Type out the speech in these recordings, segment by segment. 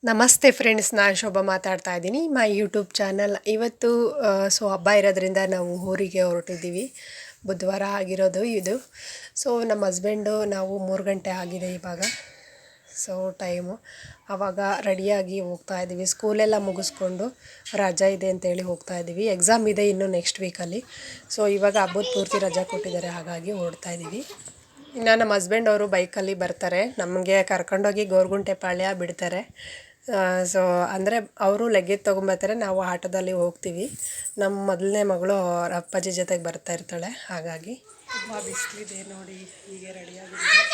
ನಮಸ್ತೆ ಫ್ರೆಂಡ್ಸ್, ನಾನು ಶೋಭಾ ಮಾತಾಡ್ತಾ ಇದ್ದೀನಿ. ಮೈ ಯೂಟ್ಯೂಬ್ ಚಾನಲ್ ಇವತ್ತು ಹಬ್ಬ ಇರೋದ್ರಿಂದ ನಾವು ಊರಿಗೆ ಹೊರಟಿದ್ದೀವಿ. ಬುಧವಾರ ಆಗಿರೋದು ಇದು. ನಮ್ಮ ಹಸ್ಬೆಂಡು ನಾವು 3 ಗಂಟೆ ಆಗಿದೆ ಇವಾಗ. ಟೈಮು ಆವಾಗ ರೆಡಿಯಾಗಿ ಹೋಗ್ತಾ ಇದ್ದೀವಿ. ಸ್ಕೂಲೆಲ್ಲ ಮುಗಿಸ್ಕೊಂಡು ರಜಾ ಇದೆ ಅಂತೇಳಿ ಹೋಗ್ತಾ ಇದ್ದೀವಿ. ಎಕ್ಸಾಮ್ ಇದೆ ಇನ್ನು ನೆಕ್ಸ್ಟ್ ವೀಕಲ್ಲಿ. ಇವಾಗ ಹಬ್ಬದ ಪೂರ್ತಿ ರಜಾ ಕೊಟ್ಟಿದ್ದಾರೆ, ಹಾಗಾಗಿ ಹೊರಡ್ತಾ ಇದ್ದೀವಿ. ಇನ್ನು ನಮ್ಮ ಹಸ್ಬೆಂಡ್ ಅವರು ಬೈಕಲ್ಲಿ ಬರ್ತಾರೆ, ನಮಗೆ ಕರ್ಕೊಂಡೋಗಿ ಗೋರ್ಗುಂಟೆಪಾಳ್ಯ ಬಿಡ್ತಾರೆ. ಅಂದರೆ ಅವರು ಲಗೇಜ್ ತೊಗೊಂಬರ್ತಾರೆ, ನಾವು ಆಟೋದಲ್ಲಿ ಹೋಗ್ತೀವಿ. ನಮ್ಮ ಮೊದಲನೇ ಮಗಳು ಅವ್ರ ಅಪ್ಪಾಜಿ ಜೊತೆಗೆ ಬರ್ತಾ ಇರ್ತಾಳೆ, ಹಾಗಾಗಿ ತುಂಬ ಬಿಸಿಲಿದೆ ನೋಡಿ. ಹೀಗೆ ರೆಡಿಯಾಗಿದ್ದೀವಿ.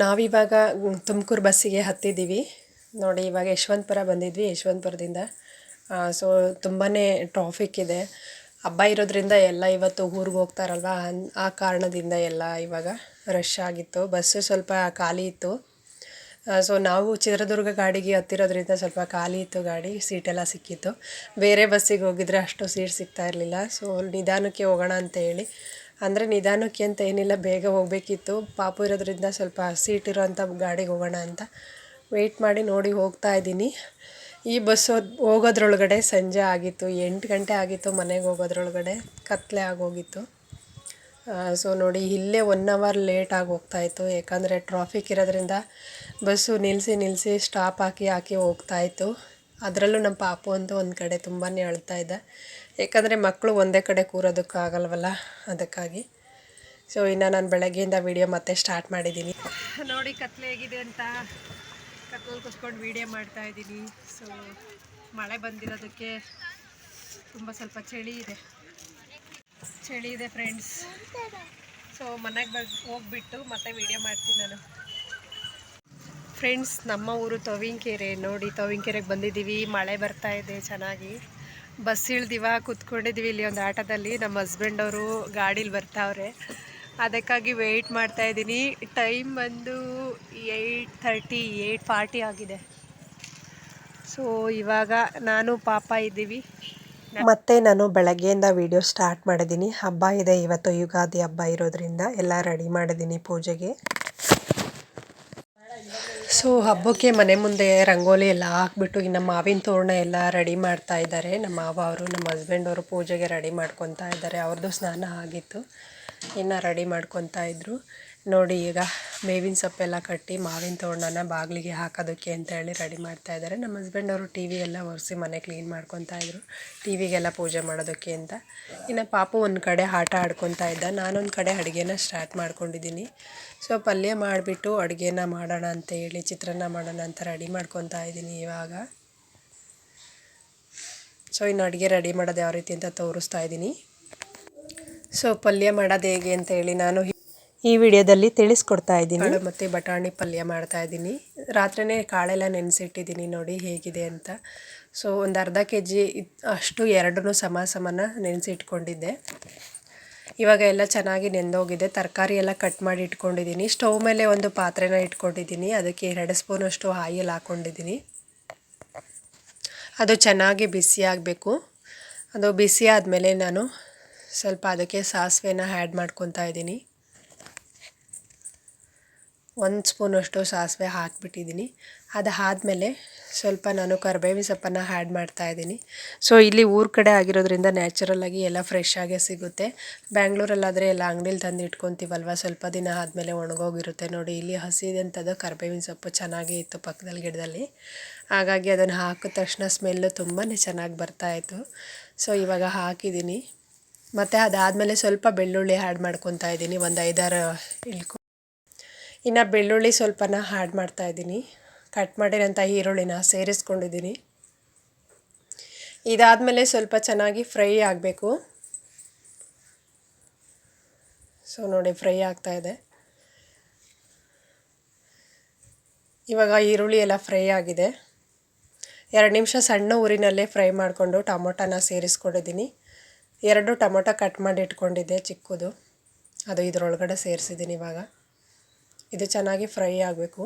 ನಾವಿವಾಗ ತುಮಕೂರು ಬಸ್ಸಿಗೆ ಹತ್ತಿದ್ದೀವಿ ನೋಡಿ. ಇವಾಗ ಯಶವಂತಪುರ ಬಂದಿದ್ವಿ. ಯಶವಂತಪುರದಿಂದ ತುಂಬಾ ಟ್ರಾಫಿಕ್ ಇದೆ. ಹಬ್ಬ ಇರೋದ್ರಿಂದ ಎಲ್ಲ ಇವತ್ತು ಊರಿಗೆ ಹೋಗ್ತಾರಲ್ವ, ಆ ಕಾರಣದಿಂದ ಎಲ್ಲ ಇವಾಗ ರಶ್ ಆಗಿತ್ತು. ಬಸ್ಸು ಸ್ವಲ್ಪ ಖಾಲಿ ಇತ್ತು. ನಾವು ಚಿತ್ರದುರ್ಗ ಗಾಡಿಗೆ ಹತ್ತಿರೋದ್ರಿಂದ ಸ್ವಲ್ಪ ಖಾಲಿ ಇತ್ತು ಗಾಡಿ, ಸೀಟೆಲ್ಲ ಸಿಕ್ಕಿತ್ತು. ಬೇರೆ ಬಸ್ಸಿಗೆ ಹೋಗಿದ್ರೆ ಅಷ್ಟು ಸೀಟ್ ಸಿಗ್ತಾ ಇರಲಿಲ್ಲ. ನಿಧಾನಕ್ಕೆ ಹೋಗೋಣ ಅಂತ ಹೇಳಿ, ಅಂದರೆ ನಿಧಾನಕ್ಕೆ ಅಂತ ಏನಿಲ್ಲ, ಬೇಗ ಹೋಗಬೇಕಿತ್ತು. ಪಾಪು ಇರೋದ್ರಿಂದ ಸ್ವಲ್ಪ ಸೀಟ್ ಇರೋವಂಥ ಗಾಡಿಗೆ ಹೋಗೋಣ ಅಂತ ವೆಯ್ಟ್ ಮಾಡಿ ನೋಡಿ ಹೋಗ್ತಾ ಇದ್ದೀನಿ. ಈ ಬಸ್ಸು ಹೋಗೋದ್ರೊಳಗಡೆ ಸಂಜೆ ಆಗಿತ್ತು, 8 ಗಂಟೆ ಆಗಿತ್ತು. ಮನೆಗೆ ಹೋಗೋದ್ರೊಳಗಡೆ ಕತ್ತಲೆ ಆಗೋಗಿತ್ತು. ನೋಡಿ, ಇಲ್ಲೇ 1 ಅವರ್ ಲೇಟಾಗಿ ಹೋಗ್ತಾಯಿತ್ತು. ಯಾಕಂದರೆ ಟ್ರಾಫಿಕ್ ಇರೋದ್ರಿಂದ ಬಸ್ಸು ನಿಲ್ಲಿಸಿ ಸ್ಟಾಪ್ ಹಾಕಿ ಹೋಗ್ತಾಯಿತ್ತು. ಅದರಲ್ಲೂ ನಮ್ಮ ಪಾಪು ಅಂತೂ ಒಂದು ಕಡೆ ತುಂಬಾ ಅಳ್ತಾ ಇದ್ದ. ಯಾಕಂದರೆ ಮಕ್ಕಳು ಒಂದೇ ಕಡೆ ಕೂರೋದಕ್ಕಾಗಲ್ವಲ್ಲ, ಅದಕ್ಕಾಗಿ. ಇನ್ನು ನಾನು ಬೆಳಗ್ಗೆಯಿಂದ ವೀಡಿಯೋ ಮತ್ತೆ ಸ್ಟಾರ್ಟ್ ಮಾಡಿದ್ದೀನಿ ನೋಡಿ. ಕತ್ಲೆ ಹೇಗಿದೆ ಅಂತ ಕತ್ಲಲ್ಲಿ ಕುತ್ಕೊಂಡು ವೀಡಿಯೋ ಮಾಡ್ತಾಯಿದ್ದೀನಿ. ಮಳೆ ಬಂದಿರೋದಕ್ಕೆ ತುಂಬ ಸ್ವಲ್ಪ ಚಳಿ ಇದೆ ಫ್ರೆಂಡ್ಸ್. ಮನೆಗೆ ಹೋಗ್ಬಿಟ್ಟು ಮತ್ತೆ ವೀಡಿಯೋ ಮಾಡ್ತೀನಿ ನಾನು. ಫ್ರೆಂಡ್ಸ್, ನಮ್ಮ ಊರು ತೋವಿನಕೆರೆ ನೋಡಿ. ತೋವಿನಕೆರೆಗೆ ಬಂದಿದ್ದೀವಿ. ಮಳೆ ಬರ್ತಾ ಇದೆ ಚೆನ್ನಾಗಿ. ಬಸ್ ಇಳ್ದಿವ ಕೂತ್ಕೊಂಡಿದ್ದೀವಿ ಇಲ್ಲಿ ಒಂದು ಆಟೋದಲ್ಲಿ. ನಮ್ಮ ಹಸ್ಬೆಂಡ್ ಅವರು ಗಾಡೀಲಿ ಬರ್ತಾವ್ರೆ, ಅದಕ್ಕಾಗಿ ವೆಯ್ಟ್ ಮಾಡ್ತಾಯಿದ್ದೀನಿ. ಟೈಮ್ ಬಂದು 8:30 8:40 ಆಗಿದೆ. ಇವಾಗ ನಾನು ಪಾಪ ಇದ್ದೀವಿ. ಮತ್ತೆ ನಾನು ಬೆಳಗ್ಗೆಯಿಂದ ವಿಡಿಯೋ ಸ್ಟಾರ್ಟ್ ಮಾಡಿದ್ದೀನಿ. ಹಬ್ಬ ಇದೆ ಇವತ್ತು, ಯುಗಾದಿ ಹಬ್ಬ ಇರೋದ್ರಿಂದ ಎಲ್ಲ ರೆಡಿ ಮಾಡಿದ್ದೀನಿ ಪೂಜೆಗೆ. ಹಬ್ಬಕ್ಕೆ ಮನೆ ಮುಂದೆ ರಂಗೋಲಿ ಎಲ್ಲ ಹಾಕ್ಬಿಟ್ಟು ಇನ್ನು ಮಾವಿನ ತೋರಣ ಎಲ್ಲ ರೆಡಿ ಮಾಡ್ತಾ ಇದ್ದಾರೆ. ನಮ್ಮ ಮಾವ ಅವರು, ನಮ್ಮ ಹಸ್ಬೆಂಡ್ ಅವರು ಪೂಜೆಗೆ ರೆಡಿ ಮಾಡ್ಕೊತಾ ಇದ್ದಾರೆ. ಅವ್ರದ್ದು ಸ್ನಾನ ಆಗಿತ್ತು, ಇನ್ನು ರೆಡಿ ಮಾಡ್ಕೊತಾ ಇದ್ರು ನೋಡಿ. ಈಗ ಬೇವಿನ ಸೊಪ್ಪೆಲ್ಲ ಕಟ್ಟಿ ಮಾವಿನ ತೋರಣನ ಬಾಗಿಲಿಗೆ ಹಾಕೋದಕ್ಕೆ ಅಂತೇಳಿ ರೆಡಿ ಮಾಡ್ತಾ ಇದ್ದಾರೆ. ನಮ್ಮ ಹಸ್ಬೆಂಡ್ ಅವರು ಟಿ ವಿ ಎಲ್ಲ ಒರೆಸಿ ಮನೆ ಕ್ಲೀನ್ ಮಾಡ್ಕೊತಾ ಇದ್ರು, ಟಿ ವಿಗೆಲ್ಲ ಪೂಜೆ ಮಾಡೋದಕ್ಕೆ ಅಂತ. ಇನ್ನು ಪಾಪು ಒಂದು ಕಡೆ ಆಟ ಆಡ್ಕೊತಾ ಇದ್ದ. ನಾನೊಂದು ಕಡೆ ಅಡುಗೆನ ಸ್ಟಾರ್ಟ್ ಮಾಡ್ಕೊಂಡಿದ್ದೀನಿ. ಪಲ್ಯ ಮಾಡಿಬಿಟ್ಟು ಅಡುಗೆನ ಮಾಡೋಣ ಅಂತ ಹೇಳಿ, ಚಿತ್ರಾನ್ನ ಮಾಡೋಣ ಅಂತ ರೆಡಿ ಮಾಡ್ಕೊತಾ ಇದ್ದೀನಿ ಇವಾಗ. ಇನ್ನು ಅಡುಗೆ ರೆಡಿ ಮಾಡೋದು ಯಾವ ರೀತಿ ಅಂತ ತೋರಿಸ್ತಾ ಇದ್ದೀನಿ. ಪಲ್ಯ ಮಾಡೋದು ಹೇಗೆ ಅಂತ ಹೇಳಿ ನಾನು ಈ ವಿಡಿಯೋದಲ್ಲಿ ತಿಳಿಸ್ಕೊಡ್ತಾ ಇದ್ದೀನಿ. ಕಾಳು ಮತ್ತು ಬಟಾಣಿ ಪಲ್ಯ ಮಾಡ್ತಾ ಇದ್ದೀನಿ. ರಾತ್ರಿಯೇ ಕಾಳೆಲ್ಲ ನೆನೆಸಿಟ್ಟಿದ್ದೀನಿ ನೋಡಿ ಹೇಗಿದೆ ಅಂತ. ಒಂದು ಅರ್ಧ kg ಅಷ್ಟು ಎರಡನ್ನೂ ಸಮನ ನೆನೆಸಿಟ್ಕೊಂಡಿದ್ದೆ. ಇವಾಗ ಎಲ್ಲ ಚೆನ್ನಾಗಿ ನೆಂದೋಗಿದೆ. ತರಕಾರಿ ಎಲ್ಲ ಕಟ್ ಮಾಡಿ ಇಟ್ಕೊಂಡಿದ್ದೀನಿ. ಸ್ಟವ್ ಮೇಲೆ ಒಂದು ಪಾತ್ರೆನ ಇಟ್ಕೊಂಡಿದ್ದೀನಿ, ಅದಕ್ಕೆ 2 ಸ್ಪೂನಷ್ಟು ಆಯಿಲ್ ಹಾಕ್ಕೊಂಡಿದ್ದೀನಿ. ಅದು ಚೆನ್ನಾಗಿ ಬಿಸಿ ಆಗಬೇಕು. ಅದು ಬಿಸಿ ಆದಮೇಲೆ ನಾನು ಸ್ವಲ್ಪ ಅದಕ್ಕೆ ಸಾಸಿವೆನ ಆ್ಯಡ್ ಮಾಡ್ಕೊತಾ ಇದ್ದೀನಿ. 1 ಸ್ಪೂನಷ್ಟು ಸಾಸಿವೆ ಹಾಕಿಬಿಟ್ಟಿದ್ದೀನಿ. ಅದಾದಮೇಲೆ ಸ್ವಲ್ಪ ನಾನು ಕರಿಬೇವಿನ ಸೊಪ್ಪನ್ನು ಆ್ಯಡ್ ಮಾಡ್ತಾಯಿದ್ದೀನಿ. ಇಲ್ಲಿ ಊರ ಕಡೆ ಆಗಿರೋದ್ರಿಂದ ನ್ಯಾಚುರಲ್ಲಾಗಿ ಎಲ್ಲ ಫ್ರೆಶ್ ಆಗೇ ಸಿಗುತ್ತೆ. ಬ್ಯಾಂಗ್ಳೂರಲ್ಲಾದರೆ ಎಲ್ಲ ಅಂಗಡೀಲಿ ತಂದು ಇಟ್ಕೊತೀವಲ್ವ, ಸ್ವಲ್ಪ ದಿನ ಆದಮೇಲೆ ಒಣಗೋಗಿರುತ್ತೆ ನೋಡಿ. ಇಲ್ಲಿ ಹಸಿದಂಥದ್ದು ಕರಿಬೇವಿನ ಸೊಪ್ಪು ಚೆನ್ನಾಗೇ ಇತ್ತು ಪಕ್ಕದಲ್ಲಿ ಗಿಡದಲ್ಲಿ, ಹಾಗಾಗಿ ಅದನ್ನು ಹಾಕಿದ ತಕ್ಷಣ ಸ್ಮೆಲ್ಲು ತುಂಬಾ ಚೆನ್ನಾಗಿ ಬರ್ತಾಯಿತ್ತು. ಇವಾಗ ಹಾಕಿದ್ದೀನಿ. ಮತ್ತು ಅದಾದಮೇಲೆ ಸ್ವಲ್ಪ ಬೆಳ್ಳುಳ್ಳಿ ಆ್ಯಡ್ ಮಾಡ್ಕೊತಾ ಇದ್ದೀನಿ, ಒಂದು 5-6 ಇನ್ನು ಬೆಳ್ಳುಳ್ಳಿ ಸ್ವಲ್ಪನ ಆ್ಯಡ್ ಮಾಡ್ತಾಯಿದ್ದೀನಿ. ಕಟ್ ಮಾಡಿರೋಂಥ ಈರುಳ್ಳಿನ ಸೇರಿಸ್ಕೊಂಡಿದ್ದೀನಿ. ಇದಾದಮೇಲೆ ಸ್ವಲ್ಪ ಚೆನ್ನಾಗಿ ಫ್ರೈ ಆಗಬೇಕು. ಸೊ ನೋಡಿ ಫ್ರೈ ಆಗ್ತಾಯಿದೆ. ಇವಾಗ ಈರುಳ್ಳಿ ಎಲ್ಲ ಫ್ರೈ ಆಗಿದೆ. 2 ನಿಮಿಷ ಸಣ್ಣ ಊರಿನಲ್ಲೇ ಫ್ರೈ ಮಾಡಿಕೊಂಡು ಟೊಮೊಟೊನ ಸೇರಿಸ್ಕೊಂಡಿದ್ದೀನಿ. 2 ಟೊಮೊಟೊ ಕಟ್ ಮಾಡಿ ಇಟ್ಕೊಂಡಿದ್ದೆ ಚಿಕ್ಕದು, ಅದು ಇದರೊಳಗಡೆ ಸೇರಿಸಿದ್ದೀನಿ. ಇವಾಗ ಇದು ಚೆನ್ನಾಗಿ ಫ್ರೈ ಆಗಬೇಕು.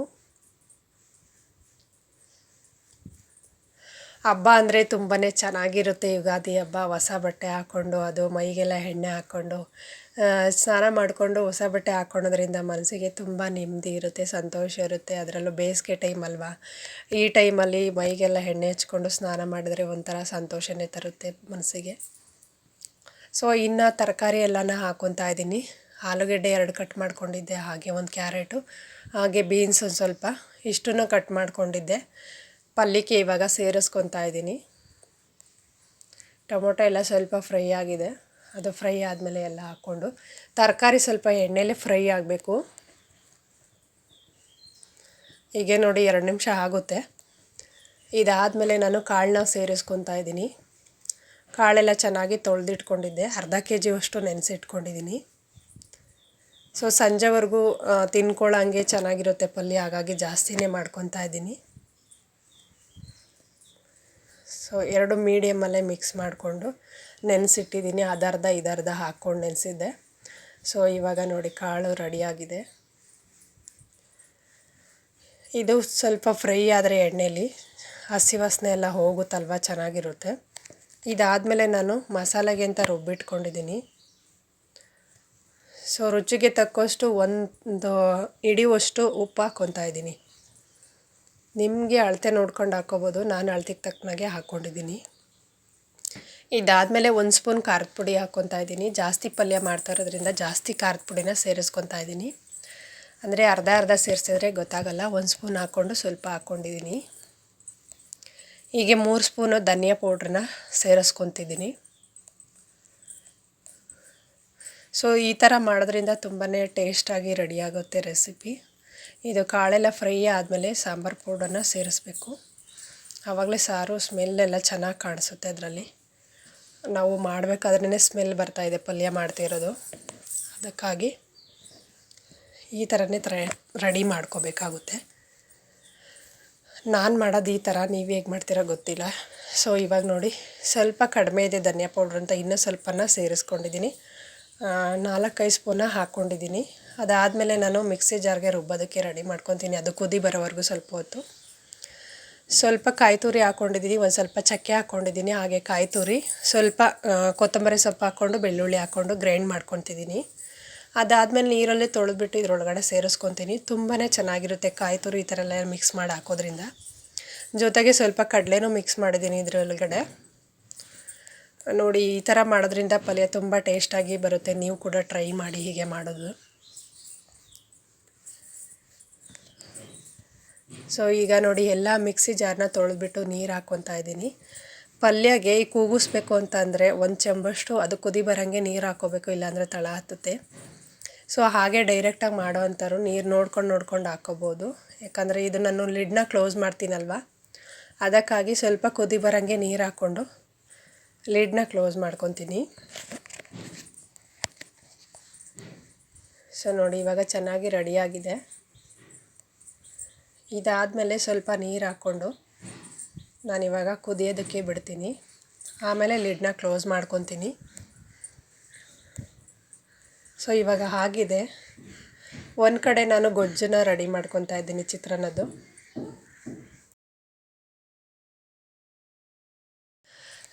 ಹಬ್ಬ ಅಂದರೆ ತುಂಬಾ ಚೆನ್ನಾಗಿರುತ್ತೆ. ಯುಗಾದಿ ಹಬ್ಬ ಹೊಸ ಬಟ್ಟೆ ಹಾಕ್ಕೊಂಡು, ಅದು ಮೈಗೆಲ್ಲ ಎಣ್ಣೆ ಹಾಕ್ಕೊಂಡು ಸ್ನಾನ ಮಾಡಿಕೊಂಡು ಹೊಸ ಬಟ್ಟೆ ಹಾಕ್ಕೊಳ್ಳೋದ್ರಿಂದ ಮನಸ್ಸಿಗೆ ತುಂಬ ನೆಮ್ಮದಿ ಇರುತ್ತೆ, ಸಂತೋಷ ಇರುತ್ತೆ. ಅದರಲ್ಲೂ ಬೇಸಿಗೆ ಟೈಮ್ ಅಲ್ವಾ, ಈ ಟೈಮಲ್ಲಿ ಮೈಗೆಲ್ಲ ಎಣ್ಣೆ ಹಚ್ಕೊಂಡು ಸ್ನಾನ ಮಾಡಿದರೆ ಒಂಥರ ಸಂತೋಷನೇ ತರುತ್ತೆ ಮನಸ್ಸಿಗೆ. ಸೊ ಇನ್ನು ತರಕಾರಿ ಎಲ್ಲನ ಹಾಕ್ಕೊತಾ ಇದ್ದೀನಿ. ಆಲೂಗೆಡ್ಡೆ 2 ಕಟ್ ಮಾಡ್ಕೊಂಡಿದ್ದೆ, ಹಾಗೆ ಒಂದು ಕ್ಯಾರೆಟು, ಹಾಗೆ ಬೀನ್ಸ್ ಒಂದು ಸ್ವಲ್ಪ, ಇಷ್ಟನ್ನು ಕಟ್ ಮಾಡ್ಕೊಂಡಿದ್ದೆ. ಪಲ್ಯಕ್ಕೆ ಇವಾಗ ಸೇರಿಸ್ಕೊತಾ ಇದ್ದೀನಿ. ಟೊಮೊಟೊ ಎಲ್ಲ ಸ್ವಲ್ಪ ಫ್ರೈ ಆಗಿದೆ. ಅದು ಫ್ರೈ ಆದಮೇಲೆ ಎಲ್ಲ ಹಾಕ್ಕೊಂಡು ತರಕಾರಿ ಸ್ವಲ್ಪ ಎಣ್ಣೆಲೇ ಫ್ರೈ ಆಗಬೇಕು. ಹೀಗೆ ನೋಡಿ 2 ನಿಮಿಷ ಆಗುತ್ತೆ. ಇದಾದಮೇಲೆ ನಾನು ಕಾಳನ್ನ ಸೇರಿಸ್ಕೊತಾ ಇದ್ದೀನಿ. ಕಾಳೆಲ್ಲ ಚೆನ್ನಾಗಿ ತೊಳೆದಿಟ್ಕೊಂಡಿದ್ದೆ, ಅರ್ಧ kg ಅಷ್ಟು ನೆನೆಸಿಟ್ಕೊಂಡಿದ್ದೀನಿ. ಸೊ ಸಂಜೆವರೆಗೂ ತಿನ್ಕೊಳ್ಳೋಂಗೆ ಚೆನ್ನಾಗಿರುತ್ತೆ ಪಲ್ಯ, ಹಾಗಾಗಿ ಜಾಸ್ತಿನೇ ಮಾಡ್ಕೊತಾ ಇದ್ದೀನಿ. ಸೊ 2 ಮೀಡಿಯಮಲ್ಲೇ ಮಿಕ್ಸ್ ಮಾಡಿಕೊಂಡು ನೆನೆಸಿಟ್ಟಿದ್ದೀನಿ. ಅದರ್ಧ ಇದರ್ಧ ಹಾಕ್ಕೊಂಡು ನೆನೆಸಿದ್ದೆ. ಸೊ ಇವಾಗ ನೋಡಿ ಕಾಳು ರೆಡಿಯಾಗಿದೆ. ಇದು ಸ್ವಲ್ಪ ಫ್ರೈ ಆದರೆ ಎಣ್ಣೆಲಿ ಹಸಿ ವಾಸನೆ ಎಲ್ಲ ಹೋಗುತ್ತಲ್ವ, ಚೆನ್ನಾಗಿರುತ್ತೆ. ಇದಾದಮೇಲೆ ನಾನು ಮಸಾಲೆಗೆ ಅಂತ ರುಬ್ಬಿಟ್ಕೊಂಡಿದ್ದೀನಿ. ಸೊ ರುಚಿಗೆ ತಕ್ಕಷ್ಟು ಒಂದು ಹಿಡಿಯುವಷ್ಟು ಉಪ್ಪು ಹಾಕ್ಕೊತಾ ಇದ್ದೀನಿ. ನಿಮಗೆ ಅಳತೆ ನೋಡ್ಕೊಂಡು ಹಾಕ್ಕೋಬೋದು, ನಾನು ಅಳತೆಗೆ ತಕ್ಕನಾಗೆ ಹಾಕ್ಕೊಂಡಿದ್ದೀನಿ. ಇದಾದಮೇಲೆ 1 ಸ್ಪೂನ್ ಖಾರದ ಪುಡಿ ಹಾಕ್ಕೊತಾ ಇದ್ದೀನಿ. ಜಾಸ್ತಿ ಪಲ್ಯ ಮಾಡ್ತಾ ಇರೋದ್ರಿಂದ ಜಾಸ್ತಿ ಖಾರದ ಪುಡಿನ ಸೇರಿಸ್ಕೊತಾ ಇದ್ದೀನಿ. ಅಂದರೆ ಅರ್ಧ ಅರ್ಧ ಸೇರಿಸಿದ್ರೆ ಗೊತ್ತಾಗಲ್ಲ. 1 ಸ್ಪೂನ್ ಹಾಕ್ಕೊಂಡು ಸ್ವಲ್ಪ ಹಾಕ್ಕೊಂಡಿದ್ದೀನಿ. ಹೀಗೆ 3 ಸ್ಪೂನು ಧನಿಯಾ ಪೌಡ್ರನ್ನ ಸೇರಿಸ್ಕೊತಿದ್ದೀನಿ. ಸೊ ಈ ಥರ ಮಾಡೋದ್ರಿಂದ ತುಂಬಾ ಟೇಸ್ಟಾಗಿ ರೆಡಿಯಾಗುತ್ತೆ ರೆಸಿಪಿ. ಇದು ಕಾಳೆಲ್ಲ ಫ್ರೈ ಆದಮೇಲೆ ಸಾಂಬಾರು ಪೌಡರನ್ನ ಸೇರಿಸ್ಬೇಕು. ಆವಾಗಲೇ ಸಾರು ಸ್ಮೆಲ್ಲೆಲ್ಲ ಚೆನ್ನಾಗಿ ಕಾಣಿಸುತ್ತೆ. ಅದರಲ್ಲಿ ನಾವು ಮಾಡಬೇಕಾದ್ರೇ ಸ್ಮೆಲ್ ಬರ್ತಾಯಿದೆ ಪಲ್ಯ ಮಾಡ್ತಿರೋದು, ಅದಕ್ಕಾಗಿ ಈ ಥರನೇ ರೆಡಿ ಮಾಡ್ಕೋಬೇಕಾಗುತ್ತೆ. ನಾನು ಮಾಡೋದು ಈ ಥರ, ನೀವು ಹೇಗೆ ಮಾಡ್ತೀರೋ ಗೊತ್ತಿಲ್ಲ. ಸೊ ಇವಾಗ ನೋಡಿ ಸ್ವಲ್ಪ ಕಡಿಮೆ ಇದೆ ಧನಿಯಾ ಪೌಡ್ರ್ ಅಂತ, ಇನ್ನೂ ಸ್ವಲ್ಪನ ಸೇರಿಸ್ಕೊಂಡಿದ್ದೀನಿ. 4-5 ಸ್ಪೂನ ಹಾಕ್ಕೊಂಡಿದ್ದೀನಿ. ಅದಾದಮೇಲೆ ನಾನು ಮಿಕ್ಸಿ ಜಾರ್ಗೆ ರುಬ್ಬೋದಕ್ಕೆ ರೆಡಿ ಮಾಡ್ಕೊತೀನಿ. ಅದು ಕುದಿ ಬರೋವರೆಗೂ ಸ್ವಲ್ಪ ಹೊತ್ತು. ಸ್ವಲ್ಪ ಕಾಯಿ ತುರಿ ಹಾಕ್ಕೊಂಡಿದ್ದೀನಿ, ಒಂದು ಸ್ವಲ್ಪ ಚಕ್ಕೆ ಹಾಕ್ಕೊಂಡಿದ್ದೀನಿ, ಹಾಗೆ ಕಾಯಿ ತುರಿ, ಸ್ವಲ್ಪ ಕೊತ್ತಂಬರಿ ಸೊಪ್ಪು ಹಾಕ್ಕೊಂಡು ಬೆಳ್ಳುಳ್ಳಿ ಹಾಕ್ಕೊಂಡು ಗ್ರೈಂಡ್ ಮಾಡ್ಕೊತಿದ್ದೀನಿ. ಅದಾದಮೇಲೆ ನೀರಲ್ಲೇ ತೊಳೆದ್ಬಿಟ್ಟು ಇದ್ರೊಳಗಡೆ ಸೇರಿಸ್ಕೊತೀನಿ. ತುಂಬಾ ಚೆನ್ನಾಗಿರುತ್ತೆ ಕಾಯಿ ತುರಿ ಈ ಥರ ಎಲ್ಲ ಮಿಕ್ಸ್ ಮಾಡಿ ಹಾಕೋದ್ರಿಂದ. ಜೊತೆಗೆ ಸ್ವಲ್ಪ ಕಡಲೆನೂ ಮಿಕ್ಸ್ ಮಾಡಿದ್ದೀನಿ ಇದರೊಳಗಡೆ. ನೋಡಿ ಈ ಥರ ಮಾಡೋದ್ರಿಂದ ಪಲ್ಯ ತುಂಬ ಟೇಸ್ಟಾಗಿ ಬರುತ್ತೆ. ನೀವು ಕೂಡ ಟ್ರೈ ಮಾಡಿ ಹೀಗೆ ಮಾಡೋದು. ಸೊ ಈಗ ನೋಡಿ ಎಲ್ಲ ಮಿಕ್ಸಿ ಜಾರನ್ನ ತೊಳೆದ್ಬಿಟ್ಟು ನೀರು ಹಾಕ್ಕೊತಾ ಇದ್ದೀನಿ. ಪಲ್ಯಗೆ ಕೂಗಿಸ್ಬೇಕು ಅಂತಂದರೆ 1 ಚಮಚಷ್ಟು ಅದು ಕುದಿ ಬರೋಂಗೆ ನೀರು ಹಾಕ್ಕೋಬೇಕು, ಇಲ್ಲಾಂದರೆ ತಳ ಹತ್ತುತ್ತೆ. ಸೊ ಹಾಗೆ ಡೈರೆಕ್ಟಾಗಿ ಮಾಡೋ ಅಂಥವ್ರು ನೀರು ನೋಡ್ಕೊಂಡು ಹಾಕ್ಕೋಬೋದು. ಯಾಕಂದರೆ ಇದು ನಾನು ಲಿಡ್ನ ಕ್ಲೋಸ್ ಮಾಡ್ತೀನಲ್ವ, ಅದಕ್ಕಾಗಿ ಸ್ವಲ್ಪ ಕುದಿ ಬರೋಂಗೆ ನೀರು ಹಾಕ್ಕೊಂಡು ಲಿಡ್ನ ಕ್ಲೋಸ್ ಮಾಡ್ಕೊತೀನಿ. ಸೊ ನೋಡಿ ಇವಾಗ ಚೆನ್ನಾಗಿ ರೆಡಿಯಾಗಿದೆ. ಇದಾದಮೇಲೆ ಸ್ವಲ್ಪ ನೀರು ಹಾಕ್ಕೊಂಡು ನಾನಿವಾಗ ಕುದಿಯೋದಕ್ಕೆ ಬಿಡ್ತೀನಿ. ಆಮೇಲೆ ಲಿಡ್ನ ಕ್ಲೋಸ್ ಮಾಡ್ಕೊತೀನಿ. ಸೊ ಇವಾಗ ಆಗಿದೆ. ಒಂದು ಕಡೆ ನಾನು ಗೊಜ್ಜನ್ನ ರೆಡಿ ಮಾಡ್ಕೊತಾ ಇದ್ದೀನಿ, ಚಿತ್ರಾನ್ನದ್ದು.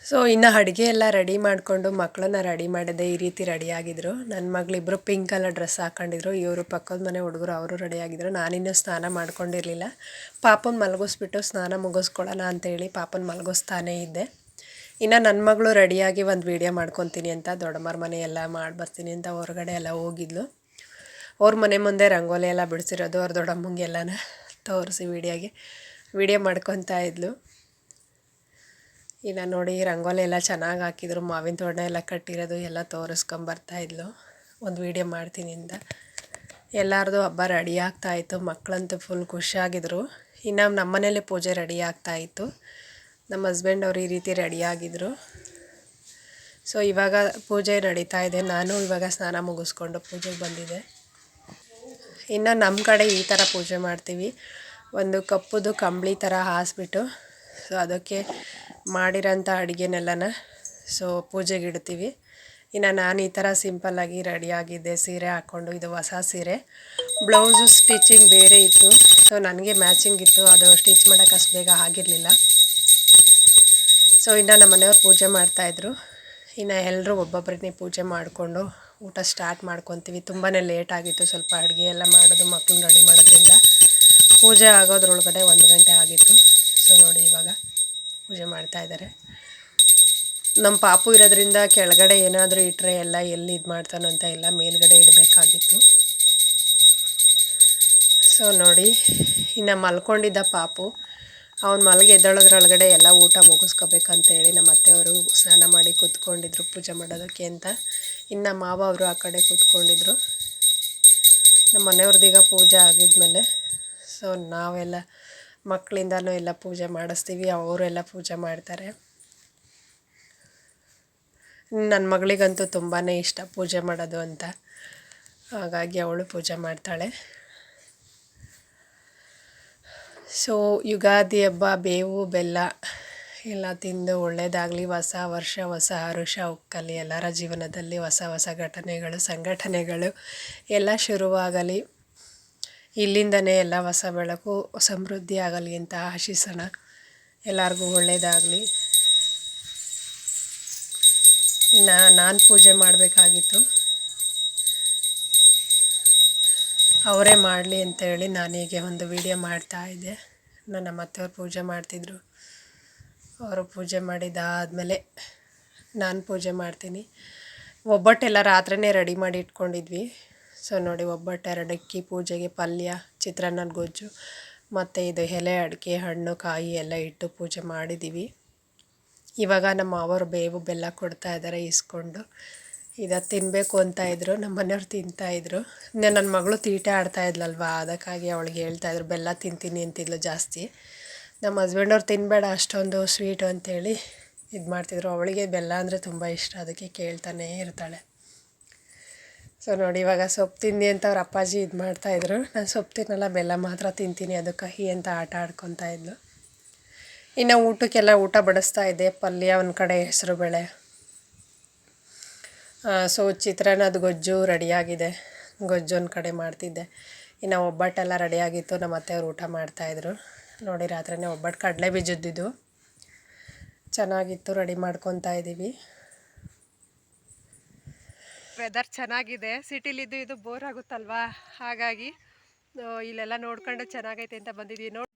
ಸೊ ಇನ್ನು ಅಡುಗೆ ಎಲ್ಲ ರೆಡಿ ಮಾಡಿಕೊಂಡು ಮಕ್ಕಳನ್ನ ರೆಡಿ ಮಾಡಿದೆ. ಈ ರೀತಿ ರೆಡಿಯಾಗಿದ್ದರು. ನನ್ನ ಮಗಳಿಬ್ಬರು ಪಿಂಕ್ ಕಲರ್ ಡ್ರೆಸ್ ಹಾಕ್ಕೊಂಡಿದ್ರು. ಇವರು ಪಕ್ಕದ ಮನೆ ಹುಡುಗರು, ಅವರು ರೆಡಿಯಾಗಿದ್ದರು. ನಾನಿನ್ನೂ ಸ್ನಾನ ಮಾಡ್ಕೊಂಡಿರಲಿಲ್ಲ. ಪಾಪನ ಮಲಗಿಸ್ಬಿಟ್ಟು ಸ್ನಾನ ಮುಗಿಸ್ಕೊಳ್ಳೋಣ ಅಂತೇಳಿ ಪಾಪನ ಮಲಗಿಸ್ತಾನೇ ಇದ್ದೆ. ಇನ್ನು ನನ್ನ ಮಗಳು ರೆಡಿಯಾಗಿ ಒಂದು ವೀಡಿಯೋ ಮಾಡ್ಕೊತೀನಿ ಅಂತ ದೊಡ್ಡಮ್ಮರ ಮನೆ ಎಲ್ಲ ಮಾಡಿಬರ್ತೀನಿ ಅಂತ ಹೊರಗಡೆ ಎಲ್ಲ ಹೋಗಿದ್ಲು. ಅವ್ರ ಮನೆ ಮುಂದೆ ರಂಗೋಲಿ ಎಲ್ಲ ಬಿಡಿಸಿರೋದು ಅವ್ರ ದೊಡ್ಡಮ್ಮಂಗೆ ಎಲ್ಲನ ತೋರಿಸಿ ವೀಡಿಯೋ ಮಾಡ್ಕೊತಾ ಇದ್ಲು. ಇನ್ನು ನೋಡಿ ರಂಗೋಲಿ ಎಲ್ಲ ಚೆನ್ನಾಗಿ ಹಾಕಿದ್ರು, ಮಾವಿನ ತೋರಣ ಎಲ್ಲ ಕಟ್ಟಿರೋದು ಎಲ್ಲ ತೋರಿಸ್ಕೊಂಬರ್ತಾಯಿದ್ಲು ಒಂದು ವೀಡಿಯೋ ಮಾಡ್ತೀನಿ ಅಂತ. ಎಲ್ಲರದು ಹಬ್ಬ ರೆಡಿ ಆಗ್ತಾಯಿತ್ತು. ಮಕ್ಕಳಂತೂ ಫುಲ್ ಖುಷಿಯಾಗಿದ್ರು. ಇನ್ನು ನಮ್ಮ ಮನೇಲಿ ಪೂಜೆ ರೆಡಿ ಆಗ್ತಾಯಿತ್ತು. ನಮ್ಮ ಹಸ್ಬೆಂಡ್ ಅವರು ಈ ರೀತಿ ರೆಡಿಯಾಗಿದ್ದರು. ಸೊ ಇವಾಗ ಪೂಜೆ ನಡೀತಾ ಇದೆ. ನಾನು ಇವಾಗ ಸ್ನಾನ ಮುಗಿಸ್ಕೊಂಡು ಪೂಜೆಗೆ ಬಂದಿದ್ದೆ. ಇನ್ನು ನಮ್ಮ ಕಡೆ ಈ ಥರ ಪೂಜೆ ಮಾಡ್ತೀವಿ. ಒಂದು ಕಪ್ಪುದು ಕಂಬಳಿ ಥರ ಹಾಸ್ಬಿಟ್ಟು ಸೊ ಅದಕ್ಕೆ ಮಾಡಿರೋಂಥ ಅಡುಗೆನೆಲ್ಲನ ಸೊ ಪೂಜೆಗೆ ಇಡ್ತೀವಿ. ಇನ್ನು ನಾನು ಈ ಥರ ಸಿಂಪಲ್ಲಾಗಿ ರೆಡಿಯಾಗಿದ್ದೆ. ಸೀರೆ ಹಾಕ್ಕೊಂಡು, ಇದು ಹೊಸ ಸೀರೆ. ಬ್ಲೌಸು ಸ್ಟಿಚಿಂಗ್ ಬೇರೆ ಇತ್ತು. ಸೊ ನನಗೆ ಮ್ಯಾಚಿಂಗ್ ಇತ್ತು, ಅದು ಸ್ಟಿಚ್ ಮಾಡೋಕ್ಕೆ ಅಷ್ಟು ಬೇಗ ಆಗಿರಲಿಲ್ಲ. ಸೊ ಇನ್ನು ನಮ್ಮ ಮನೆಯವ್ರು ಪೂಜೆ ಮಾಡ್ತಾಯಿದ್ರು. ಇನ್ನು ಎಲ್ಲರೂ ಒಬ್ಬೊಬ್ಬರನ್ನೇ ಪೂಜೆ ಮಾಡಿಕೊಂಡು ಊಟ ಸ್ಟಾರ್ಟ್ ಮಾಡ್ಕೊತೀವಿ. ತುಂಬಾ ಲೇಟ್ ಆಗಿತ್ತು. ಸ್ವಲ್ಪ ಅಡುಗೆ ಎಲ್ಲ ಮಾಡೋದು, ಮಕ್ಕಳನ್ನ ರೆಡಿ ಮಾಡೋದ್ರಿಂದ ಪೂಜೆ ಆಗೋದ್ರೊಳಗಡೆ 1 ಗಂಟೆ ಆಗಿತ್ತು. ಸೊ ನೋಡಿ ಇವಾಗ ಪೂಜೆ ಮಾಡ್ತಾಯಿದ್ದಾರೆ. ನಮ್ಮ ಪಾಪು ಇರೋದ್ರಿಂದ ಕೆಳಗಡೆ ಏನಾದರೂ ಇಟ್ಟರೆ ಎಲ್ಲ ಎಲ್ಲಿ ಇದು ಮಾಡ್ತಾನಂತ ಎಲ್ಲ ಮೇಲ್ಗಡೆ ಇಡಬೇಕಾಗಿತ್ತು. ಸೊ ನೋಡಿ, ಇನ್ನು ಮಲ್ಕೊಂಡಿದ್ದ ಪಾಪು ಅವ್ನು ಮಲಗಿ ಎದ್ದೊಳದ್ರೊಳಗಡೆ ಎಲ್ಲ ಊಟ ಮುಗಿಸ್ಕೋಬೇಕಂತೇಳಿ ನಮ್ಮ ಅತ್ತೆಯವರು ಸ್ನಾನ ಮಾಡಿ ಕೂತ್ಕೊಂಡಿದ್ರು ಪೂಜೆ ಮಾಡೋದಕ್ಕೆ ಅಂತ. ಇನ್ನು ಮಾವ ಅವರು ಆ ಕಡೆ ಕೂತ್ಕೊಂಡಿದ್ರು. ನಮ್ಮ ಮನೆಯವ್ರದ್ದೀಗ ಪೂಜೆ ಆಗಿದ್ಮೇಲೆ ಸೊ ನಾವೆಲ್ಲ ಮಕ್ಕಳಿಂದನೂ ಎಲ್ಲ ಪೂಜೆ ಮಾಡಿಸ್ತೀವಿ. ಅವರೆಲ್ಲ ಪೂಜೆ ಮಾಡ್ತಾರೆ. ನನ್ನ ಮಗಳಿಗಂತೂ ತುಂಬಾ ಇಷ್ಟ ಪೂಜೆ ಮಾಡೋದು ಅಂತ. ಹಾಗಾಗಿ ಅವಳು ಪೂಜೆ ಮಾಡ್ತಾಳೆ. ಸೊ ಯುಗಾದಿ ಹಬ್ಬ ಬೇವು ಬೆಲ್ಲ ಎಲ್ಲ ತಿಂದು ಒಳ್ಳೆಯದಾಗಲಿ, ಹೊಸ ವರ್ಷ ಹೊಸ ಹರುಷ ಉಕ್ಕಲಿ, ಎಲ್ಲರ ಜೀವನದಲ್ಲಿ ಹೊಸ ಹೊಸ ಘಟನೆಗಳು ಸಂಘಟನೆಗಳು ಎಲ್ಲ ಶುರುವಾಗಲಿ, ಇಲ್ಲಿಂದನೇ ಎಲ್ಲ ಹೊಸ ಬೆಳಕು ಸಮೃದ್ಧಿ ಆಗಲಿ ಅಂತ ಆಶಿಸೋಣ. ಎಲ್ಲರಿಗೂ ಒಳ್ಳೆಯದಾಗಲಿ. ನಾನು ಪೂಜೆ ಮಾಡಬೇಕಾಗಿತ್ತು, ಅವರೇ ಮಾಡಲಿ ಅಂತೇಳಿ ನಾನೀಗೆ ಒಂದು ವಿಡಿಯೋ ಮಾಡ್ತಾಯಿದ್ದೆ. ನಮ್ಮ ಅತ್ತೆಯವ್ರು ಪೂಜೆ ಮಾಡ್ತಿದ್ರು. ಅವರು ಪೂಜೆ ಮಾಡಿದ್ದಾದಮೇಲೆ ನಾನು ಪೂಜೆ ಮಾಡ್ತೀನಿ. ಒಬ್ಬಟ್ಟೆಲ್ಲ ರಾತ್ರಿನೇ ರೆಡಿ ಮಾಡಿ ಇಟ್ಕೊಂಡಿದ್ವಿ. ಸೊ ನೋಡಿ, ಒಬ್ಬಟ್ಟು 2 ಅಕ್ಕಿ ಪೂಜೆಗೆ, ಪಲ್ಯ, ಚಿತ್ರಾನ್ನದ ಗೊಜ್ಜು ಮತ್ತು ಇದು ಎಲೆ ಅಡಿಕೆ ಹಣ್ಣು ಕಾಯಿ ಎಲ್ಲ ಇಟ್ಟು ಪೂಜೆ ಮಾಡಿದ್ದೀವಿ. ಇವಾಗ ನಮ್ಮ ಅವರು ಬೇವು ಬೆಲ್ಲ ಕೊಡ್ತಾ ಇದ್ದಾರೆ ಇಸ್ಕೊಂಡು. ಇದು ತಿನ್ನಬೇಕು ಅಂತ ಇದ್ದರು. ನಮ್ಮ ಮನೆಯವ್ರು ತಿಂತಾಯಿದ್ರು. ನನ್ನ ಮಗಳು ತೀಟೆ ಆಡ್ತಾಯಿದ್ಲಲ್ವ, ಅದಕ್ಕಾಗಿ ಅವಳಿಗೆ ಹೇಳ್ತಾಯಿದ್ರು ಬೆಲ್ಲ ತಿಂತೀನಿ ಅಂತಿದ್ಲು ಜಾಸ್ತಿ. ನಮ್ಮ ಹಸ್ಬೆಂಡವ್ರು ತಿನ್ನಬೇಡ ಅಷ್ಟೊಂದು ಸ್ವೀಟು ಅಂತೇಳಿ ಇದು ಮಾಡ್ತಿದ್ರು. ಅವಳಿಗೆ ಬೆಲ್ಲ ಅಂದರೆ ತುಂಬ ಇಷ್ಟ, ಅದಕ್ಕೆ ಕೇಳ್ತಾನೇ ಇರ್ತಾಳೆ. ಸೊ ನೋಡಿ, ಇವಾಗ ಸೊಪ್ಪು ತಿಂದು ಅಂತ ಅವ್ರ ಅಪ್ಪಾಜಿ ಇದು ಮಾಡ್ತಾಯಿದ್ರು. ನಾನು ಸೊಪ್ಪು ತಿನ್ನಲ್ಲ, ಬೆಲ್ಲ ಮಾತ್ರ ತಿಂತೀನಿ, ಅದು ಕಹಿ ಅಂತ ಆಟ ಆಡ್ಕೊತಾ ಇದ್ಲು. ಇನ್ನು ಊಟಕ್ಕೆಲ್ಲ ಊಟ ಬಡಿಸ್ತಾ ಇದ್ದೆ. ಪಲ್ಯ ಒಂದು ಕಡೆ, ಹೆಸರುಬೇಳೆ, ಸೊ ಚಿತ್ರಾನ್ನದ ಗೊಜ್ಜು ರೆಡಿಯಾಗಿದೆ, ಗೊಜ್ಜು ಒಂದು ಕಡೆ ಮಾಡ್ತಿದ್ದೆ. ಇನ್ನು ಒಬ್ಬಟ್ಟೆಲ್ಲ ರೆಡಿಯಾಗಿತ್ತು. ನಮ್ಮ ಅತ್ತೆಯವರು ಊಟ ಮಾಡ್ತಾಯಿದ್ರು. ನೋಡಿ, ರಾತ್ರಿನೇ ಒಬ್ಬಟ್ಟು ಕಡಲೆ ಬೀಜದ್ದಿದ್ದು ಚೆನ್ನಾಗಿತ್ತು, ರೆಡಿ ಮಾಡ್ಕೊತಾ ಇದ್ದೀವಿ. ವೆದರ್ ಚೆನ್ನಾಗಿದೆ. ಸಿಟಿಲಿದ್ದು ಇದು ಬೋರ್ ಆಗುತ್ತಲ್ವಾ, ಹಾಗಾಗಿ ಇಲ್ಲೆಲ್ಲ ನೋಡ್ಕೊಂಡು ಚೆನ್ನಾಗೈತೆ ಅಂತ ಬಂದಿದ್ದೀವಿ. ನೋಡಿ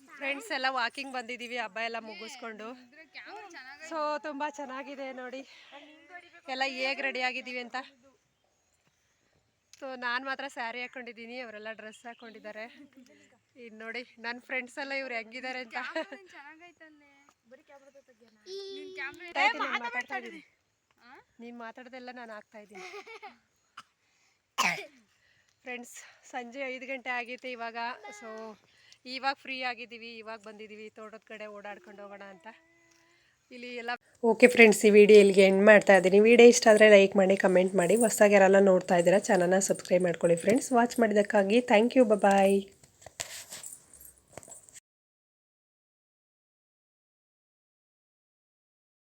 ಫ್ರೆಂಡ್ಸ್ ಎಲ್ಲ ವಾಕಿಂಗ್ ಬಂದಿದ್ದೀವಿ ಹಬ್ಬ ಎಲ್ಲ ಮುಗಿಸ್ಕೊಂಡು. ಸೊ ತುಂಬ ಚೆನ್ನಾಗಿದೆ ನೋಡಿ ಎಲ್ಲ ಹೇಗೆ ರೆಡಿ ಆಗಿದ್ದೀವಿ ಅಂತ. ಸೊ ನಾನು ಮಾತ್ರ ಸ್ಯಾರಿ ಹಾಕ್ಕೊಂಡಿದ್ದೀನಿ, ಅವರೆಲ್ಲ ಡ್ರೆಸ್ ಹಾಕ್ಕೊಂಡಿದ್ದಾರೆ. ಇನ್ನು ನೋಡಿ ನನ್ನ ಫ್ರೆಂಡ್ಸ್ ಎಲ್ಲ ಇವ್ರು ಹೆಂಗಿದ್ದಾರೆ ಅಂತ ಮಾತಾಡ್ತಾ ಇದ್ದೀನಿ. ನೀನು ಮಾತಾಡ್ದೆಲ್ಲ ನಾನು ಆಗ್ತಾ ಇದ್ದೀನಿ. ಫ್ರೆಂಡ್ಸ್, ಸಂಜೆ 5 ಗಂಟೆ ಆಗೈತೆ ಇವಾಗ. ಸೊ ಇವಾಗ ಫ್ರೀ ಆಗಿದ್ದೀವಿ, ಇವಾಗ ಬಂದಿದ್ದೀವಿ ತೋಟದ ಕಡೆ ಓಡಾಡ್ಕೊಂಡು ಹೋಗೋಣ ಅಂತ. ಇಲ್ಲಿ ಎಲ್ಲ ಓಕೆ ಫ್ರೆಂಡ್ಸ್, ಈ ವಿಡಿಯೋ ಇಲ್ಲಿಗೆ ಎಂಡ್ ಮಾಡ್ತಾ ಇದ್ದೀನಿ. ವಿಡಿಯೋ ಇಷ್ಟ ಆದರೆ ಲೈಕ್ ಮಾಡಿ, ಕಮೆಂಟ್ ಮಾಡಿ. ಹೊಸದಾಗಿ ಯಾರೆಲ್ಲ ನೋಡ್ತಾ ಇದ್ದೀರಾ ಚಾನಲ್ನ ಸಬ್ಸ್ಕ್ರೈಬ್ ಮಾಡ್ಕೊಳ್ಳಿ ಫ್ರೆಂಡ್ಸ್. ವಾಚ್ ಮಾಡಿದ್ದಕ್ಕಾಗಿ ಥ್ಯಾಂಕ್ ಯು, ಬಾಯ್.